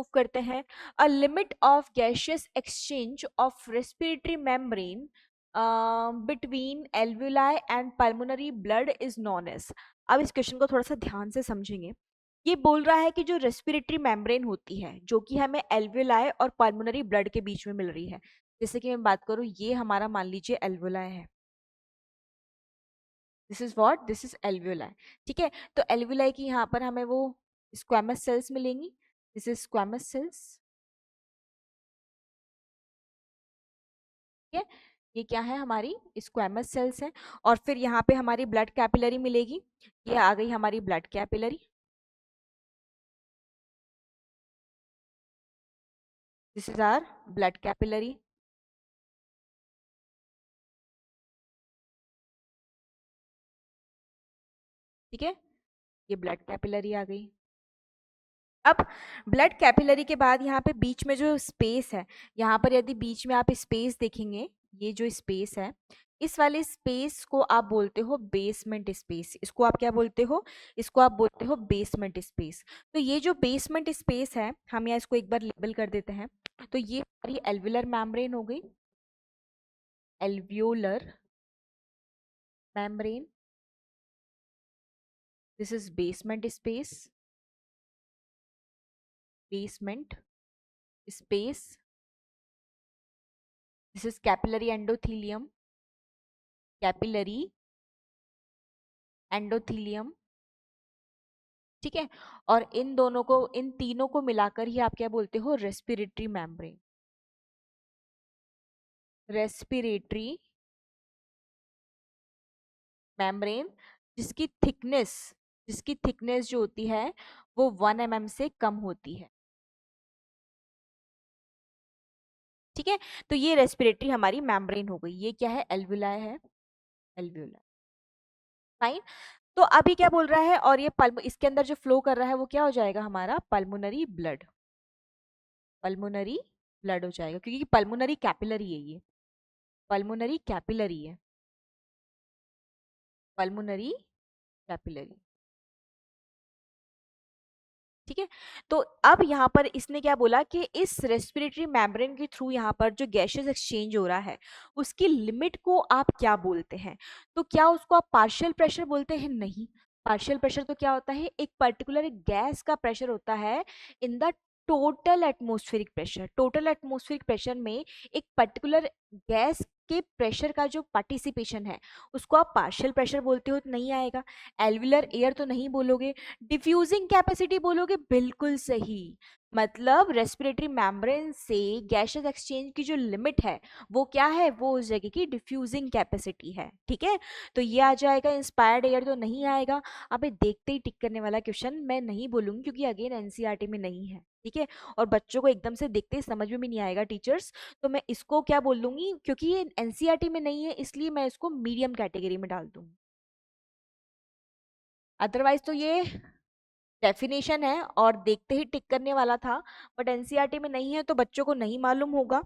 Move करते हैं। A limit of gaseous exchange of respiratory membrane between alveoli and pulmonary blood is known as. अब इस question को थोड़ा सा ध्यान से समझेंगे। ये बोल रहा है कि जो रेस्पिरेटरी मेम्ब्रेन होती है जो कि हमें एल्वुलाई और पल्मोनरी ब्लड के बीच में मिल रही है, जैसे कि मैं बात करूं, ये हमारा मान लीजिए एल्वुलाई है। This is what, this is alveoli. ठीक है, तो एल्वुलाई की यहाँ पर हमें वो स्क्वैमस सेल्स मिलेंगी। This is squamous cells. ठीक है, ये क्या है, हमारी स्क्वैमस सेल्स है। और फिर यहाँ पे हमारी ब्लड कैपिलरी मिलेगी। ये आ गई हमारी blood capillary. This is our blood capillary. ठीक है, ये ब्लड कैपिलरी आ गई। अब ब्लड कैपिलरी के बाद यहाँ पे बीच में जो स्पेस है, यहाँ पर यदि बीच में आप स्पेस देखेंगे, ये जो स्पेस है, इस वाले स्पेस को आप बोलते हो बेसमेंट स्पेस। इसको आप क्या बोलते हो, इसको आप बोलते हो बेसमेंट स्पेस। तो ये जो बेसमेंट स्पेस है, हम यहाँ इसको एक बार लेबल कर देते हैं। तो ये हमारी एल्वुलर मेम्ब्रेन हो गई, alveolar membrane. This is basement space, basement space. This is capillary endothelium, capillary endothelium. ठीक है, और इन दोनों को, इन तीनों को मिलाकर ही आप क्या बोलते हो, रेस्पिरेटरी मेम्ब्रेन। रेस्पिरेटरी मेम्ब्रेन जिसकी थिकनेस, जिसकी थिकनेस जो होती है वो 1 mm से कम होती है। ठीक है, तो ये रेस्पिरेटरी हमारी मेम्ब्रेन हो गई। ये क्या है, एल्वुलाई है, एल्वुलाई। फाइन। तो अभी क्या बोल रहा है, और ये इसके अंदर जो फ्लो कर रहा है वो क्या हो जाएगा, हमारा पल्मोनरी ब्लड। पल्मोनरी ब्लड हो जाएगा, क्योंकि पल्मोनरी कैपिलरी है ये, पल्मोनरी कैपिलरी है, पल्मोनरी कैपिलरी। ठीक है, तो अब यहाँ पर इसने क्या बोला कि इस रेस्पिरेटरी मेम्ब्रेन के थ्रू यहाँ पर जो गैसेस एक्सचेंज हो रहा है उसकी लिमिट को आप क्या बोलते हैं। तो क्या उसको आप पार्शियल प्रेशर बोलते हैं, नहीं। पार्शियल प्रेशर तो क्या होता है, एक पर्टिकुलर गैस का प्रेशर होता है in the total atmospheric pressure. Total atmospheric pressure में एक पर्टिकुलर गैस के प्रेशर का जो पार्टिसिपेशन है उसको आप पार्शियल प्रेशर बोलते हो, तो नहीं आएगा। एल्वुलर एयर तो नहीं बोलोगे। डिफ्यूजिंग कैपेसिटी बोलोगे, बिल्कुल सही। मतलब रेस्पिरेटरी मेम्ब्रेन से गैसेस एक्सचेंज की जो लिमिट है वो क्या है, वो उस जगह की डिफ्यूजिंग कैपेसिटी है। ठीक है, तो ये आ जाएगा। इंस्पायर्ड एयर तो नहीं आएगा। अब ये देखते ही टिक करने वाला क्वेश्चन मैं नहीं बोलूंगी, क्योंकि अगेन एनसीईआरटी में नहीं है। ठीक है, और बच्चों को एकदम से देखते ही समझ में भी नहीं आएगा टीचर्स, तो मैं इसको क्या बोल दूंगी, क्योंकि ये एनसीईआरटी में नहीं है इसलिए मैं इसको मीडियम कैटेगरी में डाल दूंगी। अदरवाइज तो ये डेफिनेशन है और देखते ही टिक करने वाला था, बट एनसीईआरटी में नहीं है तो बच्चों को नहीं मालूम होगा।